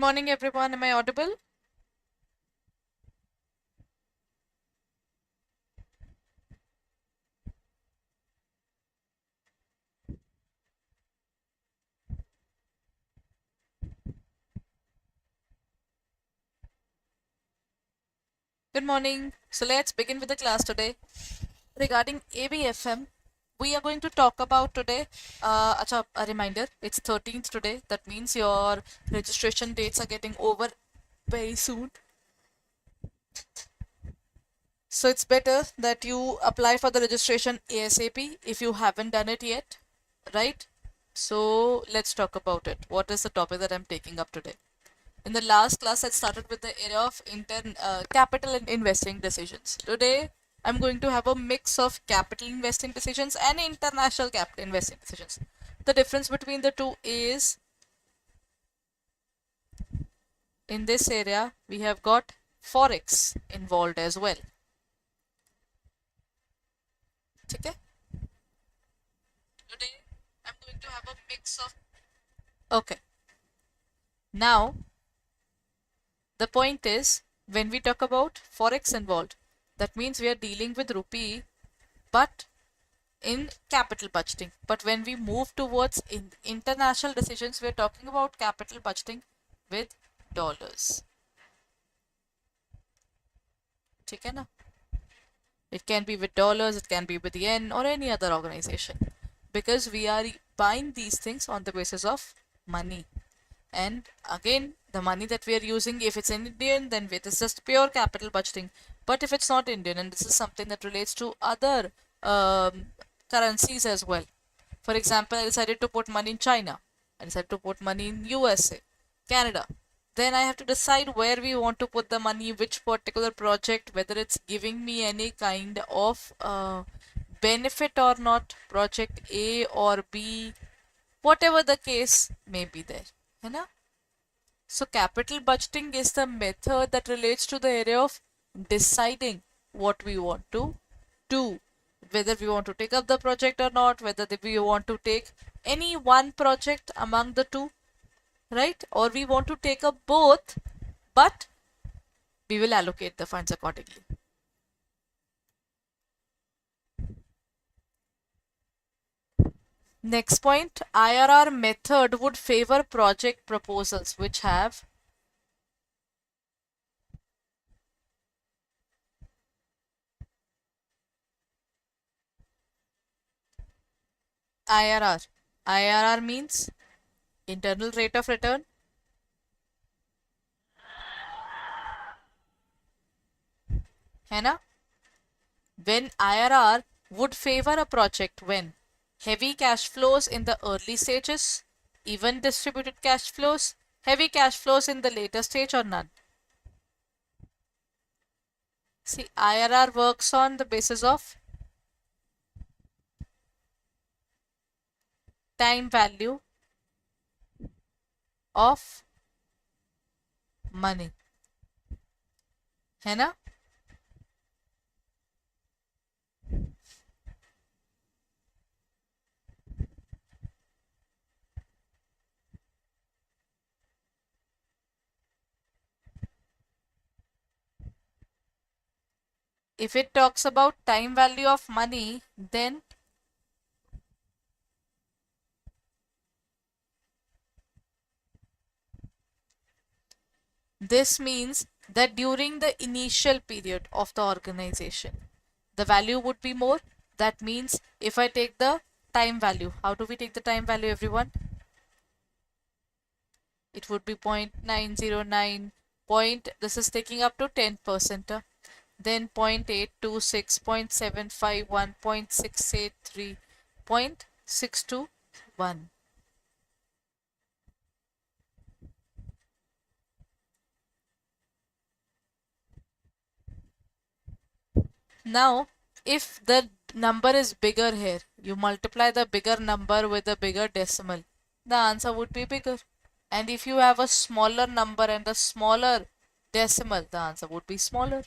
Good morning, everyone. Am I audible? Good morning. So let's begin with the class today. Regarding ABFM, we are going to talk about today. A reminder, it's 13th today. That means your registration dates are getting over very soon. So it's better that you apply for the registration ASAP if you haven't done it yet, right? So let's talk about it. What is the topic that I'm taking up today? In the last class, I started with the area of capital and investing decisions. Today, I'm going to have a mix of capital investing decisions and international capital investing decisions. The difference between the two is in this area, we have got Forex involved as well. Okay? Today, I'm going to have a mix of. Okay. Now, the point is, when we talk about Forex involved, that means we are dealing with rupee, but in capital budgeting. But when we move towards international decisions, we're talking about capital budgeting with dollars. ठीक है ना? It can be with dollars, it can be with yen or any other organization, because we are buying these things on the basis of money. And again, the money that we are using, if it's Indian, then it is just pure capital budgeting. But if it's not Indian, and this is something that relates to other currencies as well. For example, I decided to put money in China. I decided to put money in USA, Canada. Then I have to decide where we want to put the money, which particular project, whether it's giving me any kind of benefit or not, project A or B, whatever the case may be there. है ना? So capital budgeting is the method that relates to the area of deciding what we want to do, whether we want to take up the project or not, whether we want to take any one project among the two, right? Or we want to take up both, but we will allocate the funds accordingly. Next point, IRR method would favor project proposals which have IRR. IRR means internal rate of return. है ना? When IRR would favor a project when heavy cash flows in the early stages, even distributed cash flows, heavy cash flows in the later stage, or none. See, IRR works on the basis of time value of money. है ना? If it talks about time value of money, then this means that during the initial period of the organization, the value would be more. That means if I take the time value, how do we take the time value, everyone? It would be 0.909 this is taking up to 10%, then 0.826, 0.751, 0.683, 0.621. Now, if the number is bigger here, you multiply the bigger number with a bigger decimal, the answer would be bigger. And if you have a smaller number and a smaller decimal, the answer would be smaller.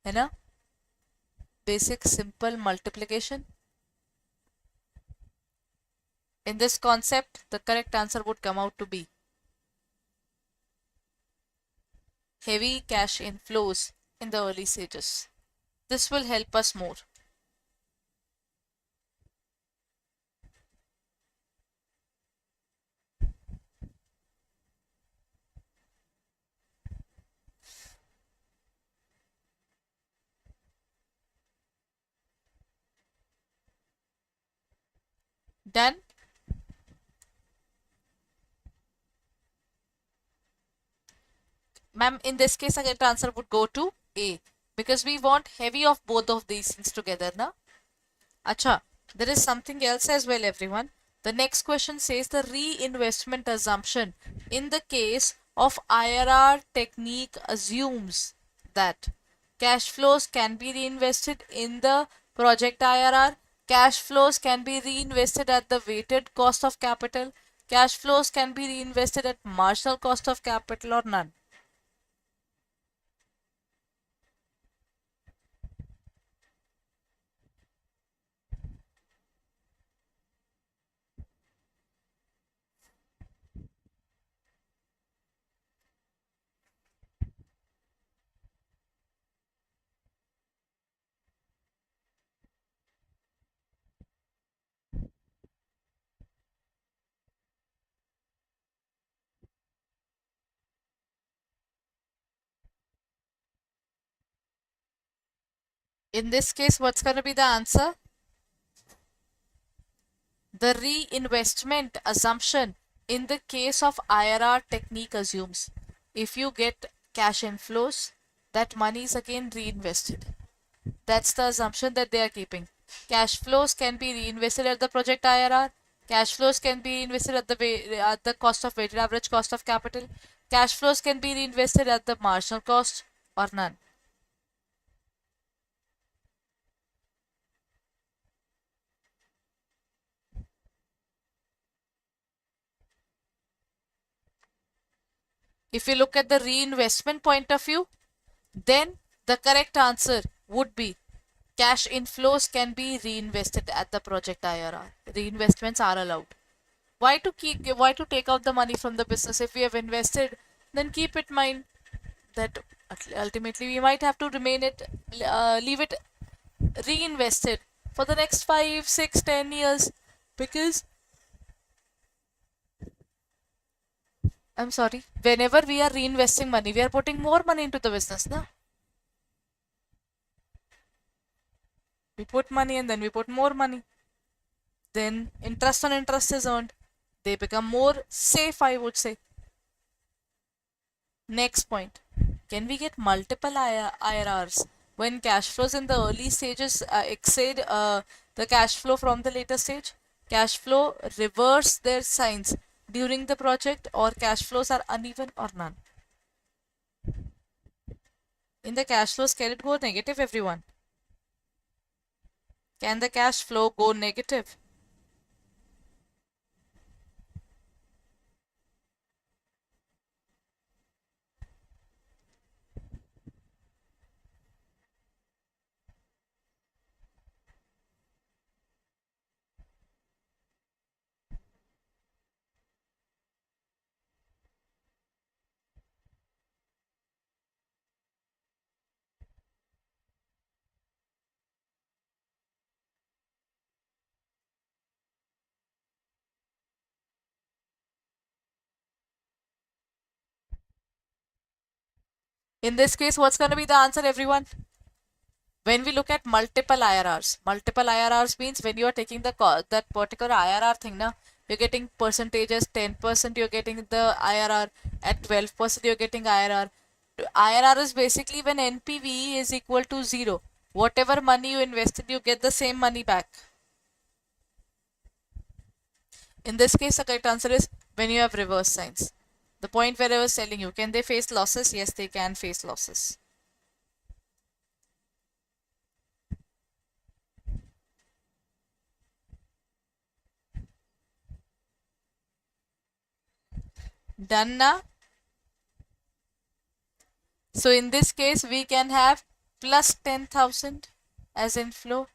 है ना? Basic simple multiplication. In this concept, the correct answer would come out to be heavy cash inflows in the early stages. This will help us more. Done? Ma'am, in this case, the correct answer would go to A, because we want heavy of both of these things together, na? Acha, there is something else as well, everyone. The next question says the reinvestment assumption in the case of IRR technique assumes that cash flows can be reinvested in the project IRR, cash flows can be reinvested at the weighted cost of capital, cash flows can be reinvested at marginal cost of capital, or none. In this case, what's going to be the answer? The reinvestment assumption in the case of IRR technique assumes if you get cash inflows, that money is again reinvested. That's the assumption that they are keeping. Cash flows can be reinvested at the project IRR. Cash flows can be reinvested at the cost of weighted average cost of capital. Cash flows can be reinvested at the marginal cost, or none. If you look at the reinvestment point of view, then the correct answer would be cash inflows can be reinvested at the project IRR. Reinvestments are allowed. Why to take out the money from the business? If we have invested, then keep it in mind that ultimately we might have to leave it reinvested for the next 5, 6, 10 years, because I'm sorry, whenever we are reinvesting money, we are putting more money into the business, na? We put money and then we put more money. Then interest on interest is earned. They become more safe, I would say. Next point. Can we get multiple IRRs when cash flows in the early stages exceed the cash flow from the later stage? Cash flow reverse their signs during the project, or cash flows are uneven, or none? In the cash flows, can it go negative, everyone? Can the cash flow go negative? In this case, what's going to be the answer, everyone? When we look at multiple IRRs means when you are taking that particular IRR thing, now you're getting percentages, 10% you're getting the IRR, at 12% you're getting IRR. IRR is basically when NPV is equal to 0. Whatever money you invested, you get the same money back. In this case, the correct answer is when you have reverse signs. The point where I was telling you, can they face losses? Yes, they can face losses. Done now? So in this case, we can have plus 10,000 as inflow,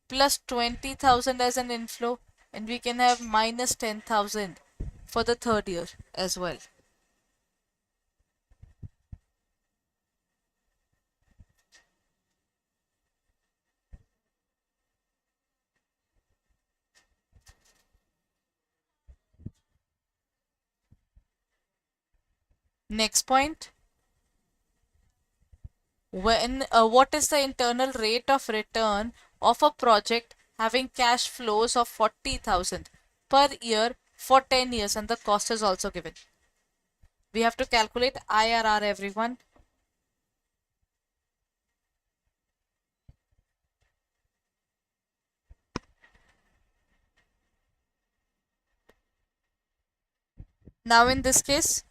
plus 20,000 as an inflow, and we can have minus 10,000 for the third year as well. Next point. What is the internal rate of return of a project having cash flows of 40,000 per year for 10 years, and the cost is also given. We have to calculate IRR, everyone. Now in this case,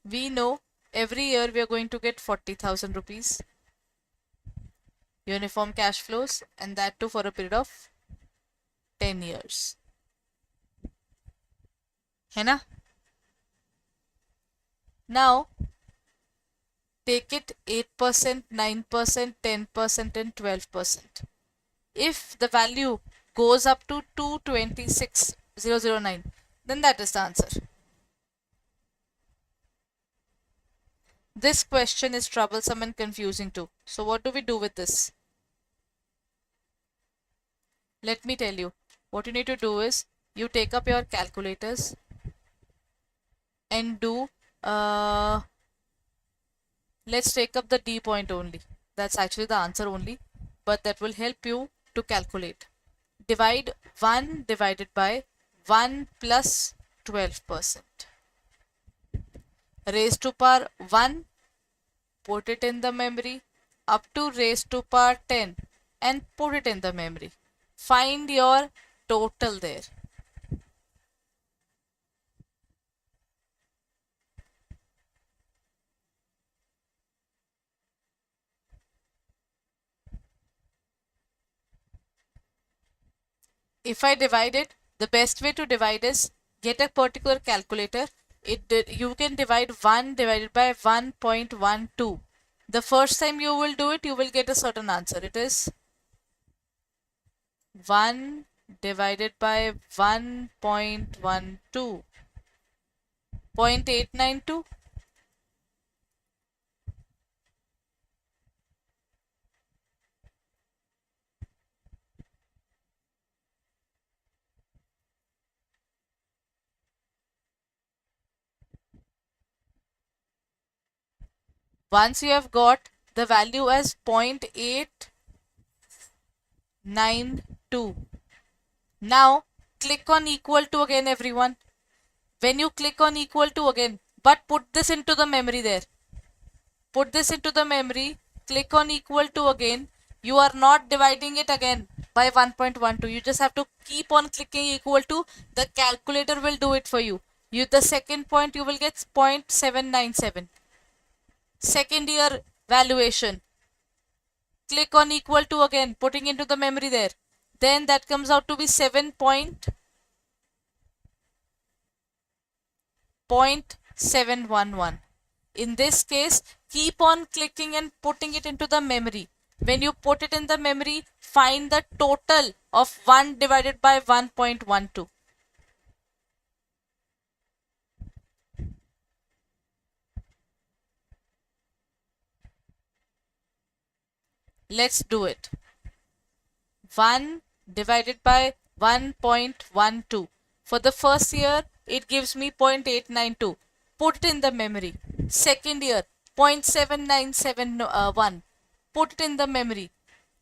we know every year we are going to get 40,000 rupees uniform cash flows, and that too for a period of 10 years. है ना? Now take it 8%, 9%, 10% and 12%. If the value goes up to 226,009, then that is the answer. This question is troublesome and confusing too. So what do we do with this? Let me tell you. What you need to do is you take up your calculators and do let's take up the D point only. That's actually the answer only, but that will help you to calculate. Divide 1 divided by 1 plus 12%. Raised to power 1, put it in the memory, up to raised to power 10 and put it in the memory. Find your total there. If I divide it, the best way to divide is get a particular calculator. You can divide 1 divided by 1.12. The first time you will do it, you will get a certain answer. It is 1 divided by 1.12, 0.892. Once you have got the value as 0.892, now click on equal to again, everyone. When you click on equal to again, but put this into the memory there. Put this into the memory, click on equal to again. You are not dividing it again by 1.12. You just have to keep on clicking equal to. The calculator will do it for you. The second point you will get 0.797. Second year valuation. Click on equal to again, putting into the memory there. Then that comes out to be 7.711. In this case, keep on clicking and putting it into the memory. When you put it in the memory, find the total of 1 divided by 1.12. Let's do it. 1 divided by 1.12. For the first year, it gives me 0.892. Put it in the memory. Second year, 0.7971. Put it in the memory.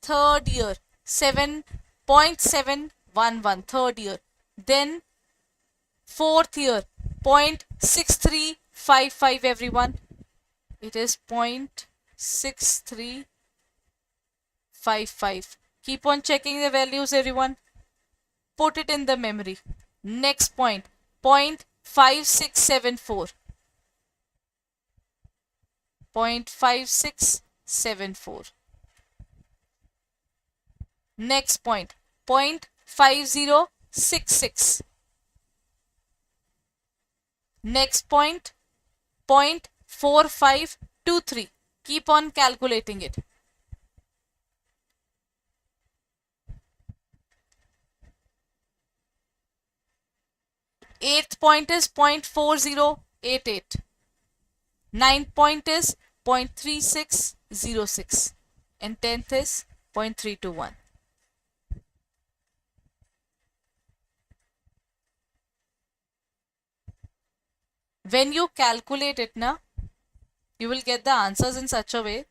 Third year, 7.711. Third year. Then fourth year, 0.6355, everyone. It is 0.6355. Keep on checking the values, everyone. Put it in the memory. Next point, 0.5674. 0.5674. Next point, 0.5066. Next point, 0.4523. Keep on calculating it. Eighth point is 0.4088. Ninth point is 0.3606. And 10th is 0.321. When you calculate it now, You will get the answers in such a way.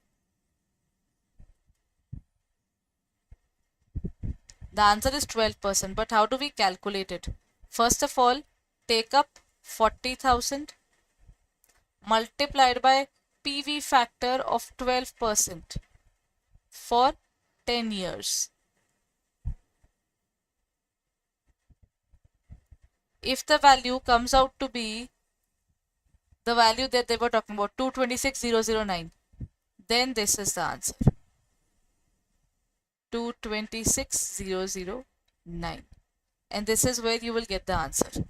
The answer is 12%, but how do we calculate it? First of all, take up 40,000 multiplied by PV factor of 12% for 10 years. If the value comes out to be the value that they were talking about, 226,009, then this is the answer. 226,009. And this is where you will get the answer.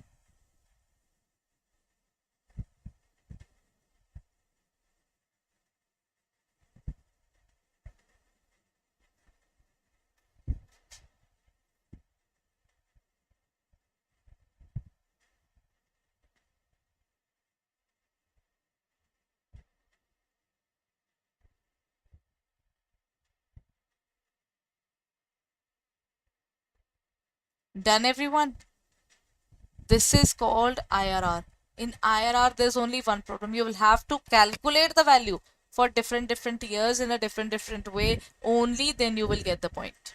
Done, everyone? This is called IRR. In IRR, there's only one problem. You will have to calculate the value for different years in a different way. Only then you will get the point.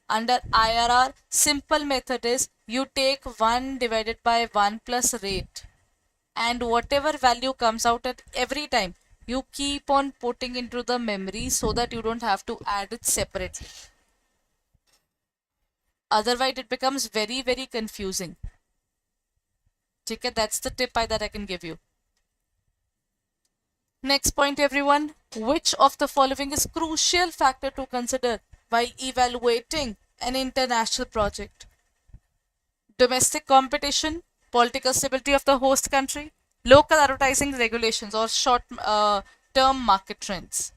Under IRR, simple method is you take 1 divided by 1 plus rate, and whatever value comes out at every time, you keep on putting into the memory so that you don't have to add it separately. Otherwise, it becomes very confusing. Okay, that's the tip that I can give you. Next point, everyone. Which of the following is crucial factor to consider while evaluating an international project? Domestic competition, political stability of the host country, local advertising regulations, or short-term market trends.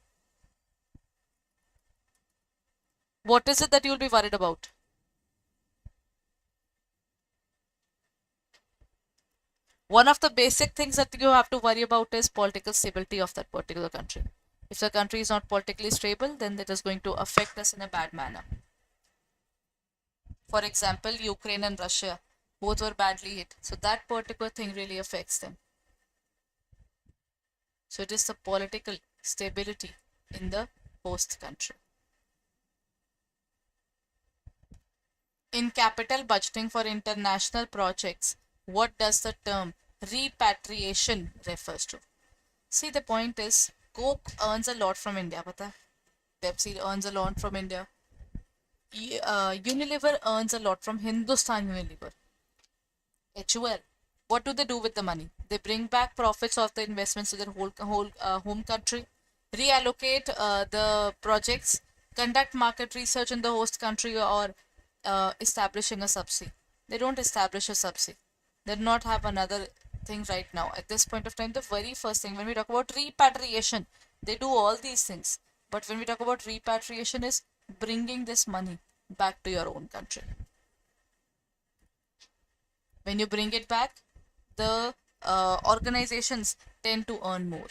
What is it that you'll be worried about? One of the basic things that you have to worry about is political stability of that particular country. If the country is not politically stable, then that is going to affect us in a bad manner. For example, Ukraine and Russia, both were badly hit. So that particular thing really affects them. So it is the political stability in the host country. In capital budgeting for international projects, what does the term repatriation refers to? See, the point is, Coke earns a lot from India, pata? Pepsi earns a lot from India. Unilever earns a lot from Hindustan Unilever. HUL, what do they do with the money? They bring back profits of the investments to their whole home country, reallocate the projects, conduct market research in the host country, or establishing a subsidy. They don't establish a subsidy. They do not have another thing right now. At this point of time, the very first thing when we talk about repatriation, they do all these things. But when we talk about repatriation is bringing this money back to your own country. When you bring it back, the organizations tend to earn more.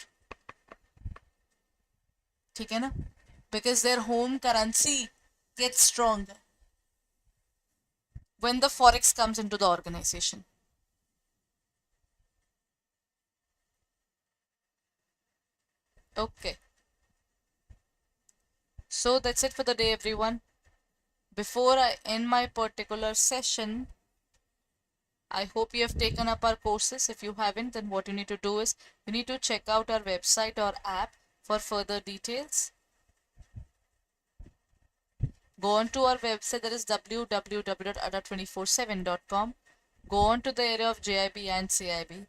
ठीक है ना? Because their home currency gets stronger when the forex comes into the organization. Okay. So that's it for the day, everyone. Before I end my particular session, I hope you have taken up our courses. If you haven't, then what you need to do is you need to check out our website or app for further details. Go on to our website, that is www.adda247.com. Go on to the area of JIB and CAIIB.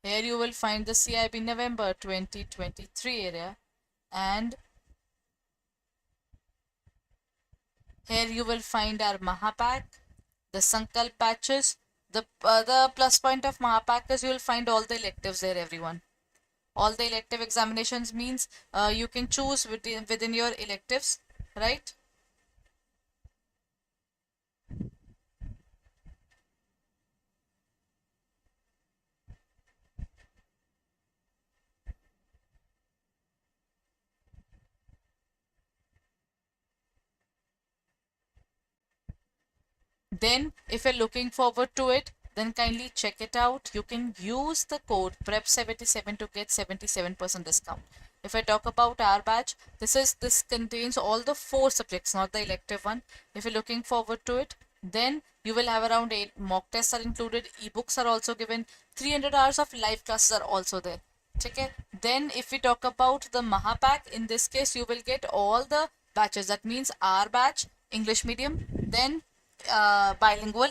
Here you will find the CAIIB November 2023 area, and here you will find our Mahapack, the Sankalp patches. The plus point of Mahapack is you will find all the electives there, everyone. All the elective examinations means you can choose within your electives, right? Then if you're looking forward to it, then kindly check it out. You can use the code PREP77 to get 77% discount. If I talk about our batch, this contains all the 4 subjects, not the elective one. If you're looking forward to it, then you will have around 8 mock tests are included, ebooks are also given, 300 hours of live classes are also there. Okay. Then if we talk about the Mahapack, in this case you will get all the batches. That means our batch, English medium, then bilingual,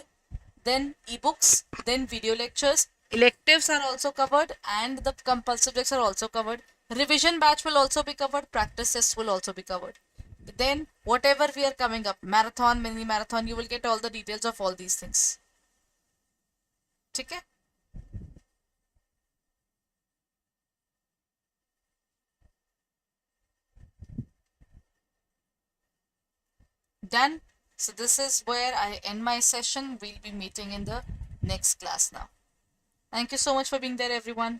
then ebooks, then video lectures, electives are also covered, and the compulsory subjects are also covered. Revision batch will also be covered, practice tests will also be covered. Then whatever we are coming up, marathon, mini marathon, you will get all the details of all these things. Okay. Done. So this is where I end my session. We'll be meeting in the next class now. Thank you so much for being there, everyone.